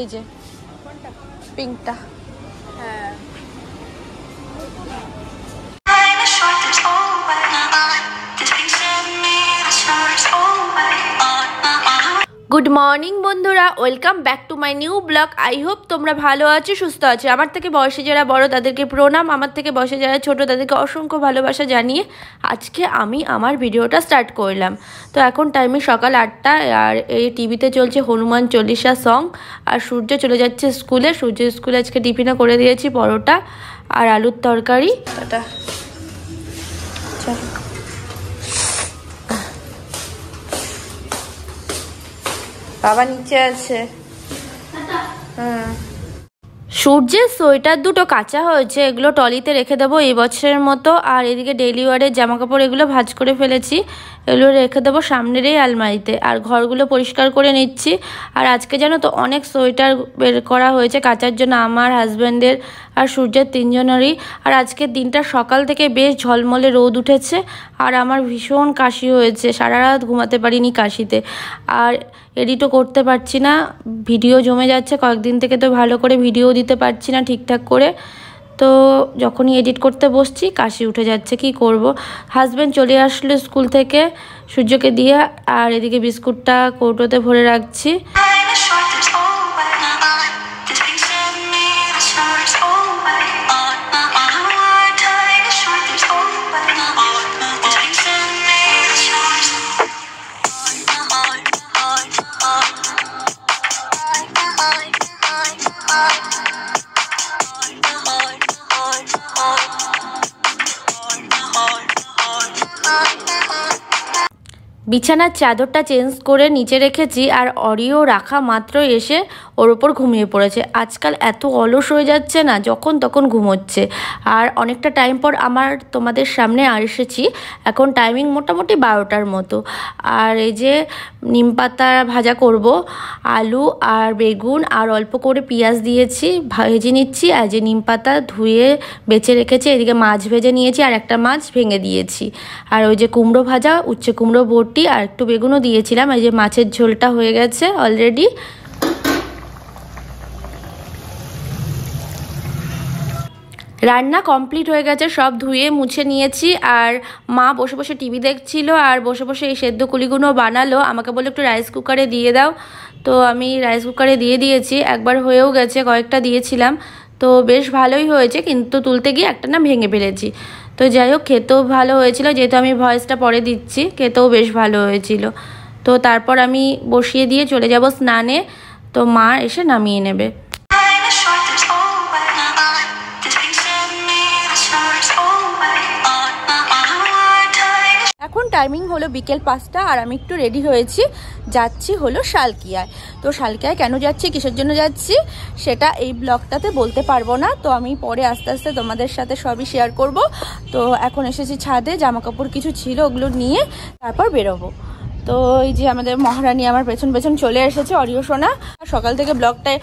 এই যে পিঙ্কটা। হ্যাঁ গুড মর্নিং বন্ধুরা, welcome back to my new blog. I hope তোমরা ভালো আছো, সুস্থ আছো। আমার থেকে বয়সে যারা বড় তাদেরকে প্রণাম, আমার থেকে বয়সে যারা ছোট তাদেরকে অসংখ্য ভালোবাসা জানিয়ে আজকে আমি আমার ভিডিওটা স্টার্ট করলাম। তো এখন টাইমে সকাল 8টা, আর এই টিভিতে চলছে হনুমান চল্লিশা সং। আর সূর্য চলে যাচ্ছে স্কুলে। সূর্যের স্কুলে আজকে টিফিনে করে দিয়েছি পরোটা আর আলুর তরকারি। বাবা নিচে আছে। সূর্যের সোয়েটার দুটো কাঁচা হয়েছে, এগুলো টলিতে রেখে দেবো এই বছরের মতো। আর এদিকে ডেইলি ওয়ারের জামা কাপড় এগুলো ভাঁজ করে ফেলেছি, এগুলো রেখে দেবো সামনের এই আলমারিতে। আর ঘরগুলো পরিষ্কার করে নিচ্ছি। আর আজকে জানো তো অনেক সোয়েটার বের করা হয়েছে কাচার জন্য, আমার হাজব্যান্ডের আর সূর্যের তিনজনেরই। আর আজকের দিনটা সকাল থেকে বেশ ঝলমলে রোদ উঠেছে, আর আমার ভীষণ কাশি হয়েছে, সারা রাত ঘুমাতে পারিনি কাশিতে। আর এডিটও করতে পারছি না, ভিডিও জমে যাচ্ছে কয়েকদিন থেকে, তো ভালো করে ভিডিও দিতে পারছি না ঠিকঠাক করে। তো যখনই এডিট করতে বসছি কাশি উঠে যাচ্ছে, কি করব। হাজব্যান্ড চলে আসলো স্কুল থেকে সূর্যকে দিয়ে, আর এদিকে বিস্কুটটা কৌটোতে ভরে রাখছি। বিছানার চাদরটা চেঞ্জ করে নিচে রেখেছি, আর অরিও রাখা মাত্র এসে ওর ওপর ঘুমিয়ে পড়েছে। আজকাল এত অলস হয়ে যাচ্ছে না, যখন তখন ঘুমোচ্ছে। আর অনেকটা টাইম পর আমার তোমাদের সামনে এসেছি, এখন টাইমিং মোটামুটি 12টার মতো। আর এই যে নিম পাতা ভাজা করব, আলু আর বেগুন আর অল্প করে পেঁয়াজ দিয়েছি, ভেজে নিচ্ছি। আর যে নিম পাতা ধুয়ে বেছে রেখেছি, এদিকে মাছ ভেজে নিয়েছি, আর একটা মাছ ভেঙে দিয়েছি। আর ওই যে কুমড়ো ভাজা, উচ্ছে কুমড়ো বটি আর একটু বেগুনও দিয়েছিলাম। এই যে মাছের ঝোলটা হয়ে গেছে অলরেডি। রান্না কমপ্লিট হয়ে গেছে, সব ধুয়ে মুছে নিয়েছি। আর মা বসে বসে টিভি দেখছিল, আর বসে বসে এই সেদ্ধ কুলিগুলো বানালো। আমাকে বললো একটু রাইস কুকারে দিয়ে দাও, তো আমি রাইস কুকারে দিয়ে দিয়েছি। একবার হয়েও গেছে, কয়েকটা দিয়েছিলাম, তো বেশ ভালোই হয়েছে, কিন্তু তুলতে গিয়ে একটা না ভেঙে ফেলেছি। তো যাই হোক, খেতেও ভালো হয়েছিল, যেহেতু আমি ভয়েসটা পরে দিচ্ছি, খেতেও বেশ ভালো হয়েছিল। তো তারপর আমি বসিয়ে দিয়ে চলে যাব স্নানে, তো মা এসে নামিয়ে নেবে। এখন টাইমিং হলো বিকেল 5টা, আর আমি একটু রেডি হয়েছি, যাচ্ছি হলো শালকিয়ায়। তো শালকিয়ায় কেন যাচ্ছি, কিসের জন্য যাচ্ছি, সেটা এই ব্লগটাতে বলতে পারবো না, তো আমি পরে আস্তে আস্তে তোমাদের সাথে সবই শেয়ার করব। তো এখন এসেছি ছাদে, জামা কাপড় কিছু ছিল ওগুলো নিয়ে তারপর বেরোবো। তো এই যে আমাদের মহারানী আমার পেছন পেছন চলে এসেছে, অরিও সোনা। সকাল থেকে ব্লগটায়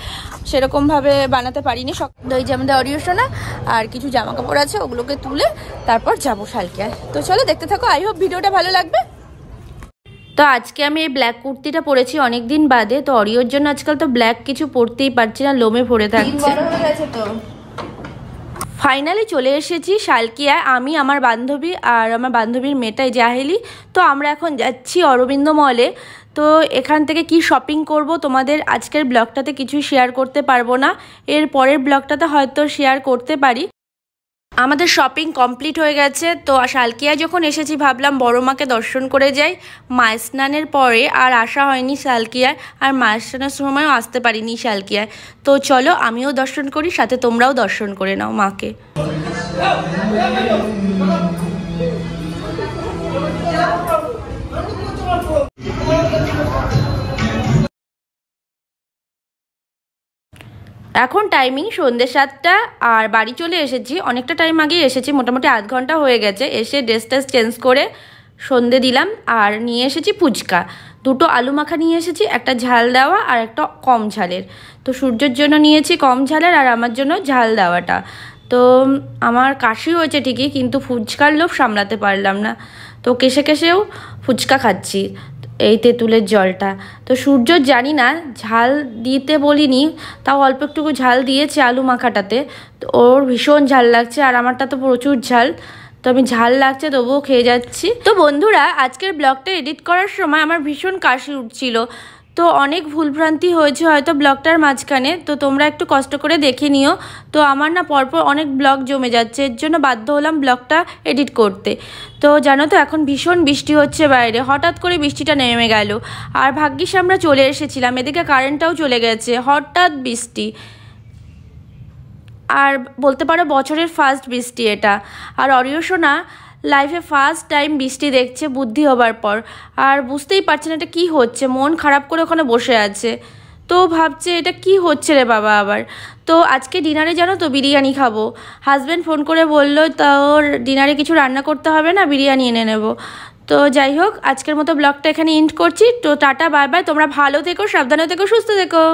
সেরকমভাবে বানাতে পারিনি। তো এই যে আমাদের অরিও সোনা, আর কিছু জামা কাপড় আছে, ওগুলোকে তুলে তারপর যাবো শালকিয়ায়। তো চলো দেখতে থাকো, আই হোপ ভিডিওটা ভালো লাগবে। তো আজকে আমি এই ব্ল্যাক কুর্তিটা পরেছি অনেক দিন বাদে। তো অরিওর জন্য আজকাল তো ব্ল্যাক কিছু পরতেই পারছি না, লোমে ভরে থাকছে। তো ফাইনালি চলে এসেছি শালকিয়ায়, আমি, আমার বান্ধবী আর আমার বান্ধবীর মেয়েটাই জাহেলি। তো আমরা এখন যাচ্ছি অরবিন্দ মলে। তো এখান থেকে কি শপিং করব তোমাদের আজকের ব্লগটাতে কিছুই শেয়ার করতে পারবো না, এর পরের ব্লগটাতে হয়তো শেয়ার করতে পারি। আমাদের শপিং কমপ্লিট হয়ে গেছে। তো শালকিয়ায় যখন এসেছি ভাবলাম বড় মাকে দর্শন করে যাই। মায়ের স্নানের পরে আর আসা হয়নি শালকিয়ায়, আর মায়ের স্নানের সময়ও আসতে পারিনি শালকিয়ায়। তো চলো আমিও দর্শন করি, সাথে তোমরাও দর্শন করে নাও মাকে। এখন টাইমিং সন্ধ্যে 7টা, আর বাড়ি চলে এসেছি অনেকটা টাইম আগেই এসেছি, মোটামুটি আধ ঘন্টা হয়ে গেছে। এসে ড্রেস চেঞ্জ করে সন্ধে দিলাম, আর নিয়ে এসেছি ফুচকা। দুটো আলু মাখা নিয়ে এসেছি, একটা ঝাল দেওয়া আর একটা কম ঝালের। তো সূর্যের জন্য নিয়েছি কম ঝালের, আর আমার জন্য ঝাল দেওয়াটা। তো আমার কাশি হয়েছে ঠিকই, কিন্তু ফুচকার লোভ সামলাতে পারলাম না, তো কেসে কেসেও ফুচকা খাচ্ছি। এই তেঁতুলের জলটা। তো সূর্য জানি না ঝাল দিতে বলিনি, তাও অল্প একটুকু ঝাল দিয়েছে আলু মাখাটাতে। তো ওর ভীষণ ঝাল লাগছে আর আমারটা তো প্রচুর ঝাল, তো আমি ঝাল লাগছে তবুও খেয়ে যাচ্ছি। তো বন্ধুরা, আজকের ব্লগটা এডিট করার সময় আমার ভীষণ কাশি উঠছিল, তো অনেক ভুলভ্রান্তি হয়েছে হয়তো ব্লগটার মাঝখানে, তো তোমরা একটু কষ্ট করে দেখে নিও। তো আমার না পরপর অনেক ব্লগ জমে যাচ্ছে, এর জন্য বাধ্য হলাম ব্লগটা এডিট করতে। তো জানো তো এখন ভীষণ বৃষ্টি হচ্ছে বাইরে, হঠাৎ করে বৃষ্টিটা নেমে গেল, আর ভাগ্যিস আমরা চলে এসেছিলাম, এদিকে কারেন্টটাও চলে গেছে, হঠাৎ বৃষ্টি। আর বলতে পারো বছরের ফার্স্ট বৃষ্টি এটা। আর অরিও সোনা লাইফে ফার্স্ট টাইম বৃষ্টি দেখছে বুদ্ধি হবার পর, আর বুঝতেই পারছে না এটা কী হচ্ছে, মন খারাপ করে ওখানে বসে আছে। তো ভাবছে এটা কি হচ্ছে রে বাবা আবার। তো আজকে ডিনারে জানো তো বিরিয়ানি খাবো, হাজব্যান্ড ফোন করে বললো তা ওর ডিনারে কিছু রান্না করতে হবে না, বিরিয়ানি এনে নেব। তো যাই হোক, আজকের মতো ব্লগটা এখানে এন্ড করছি। তো টাটা বাই বাই, তোমরা ভালো থেকো, সাবধানে থেকো, সুস্থ থেকো।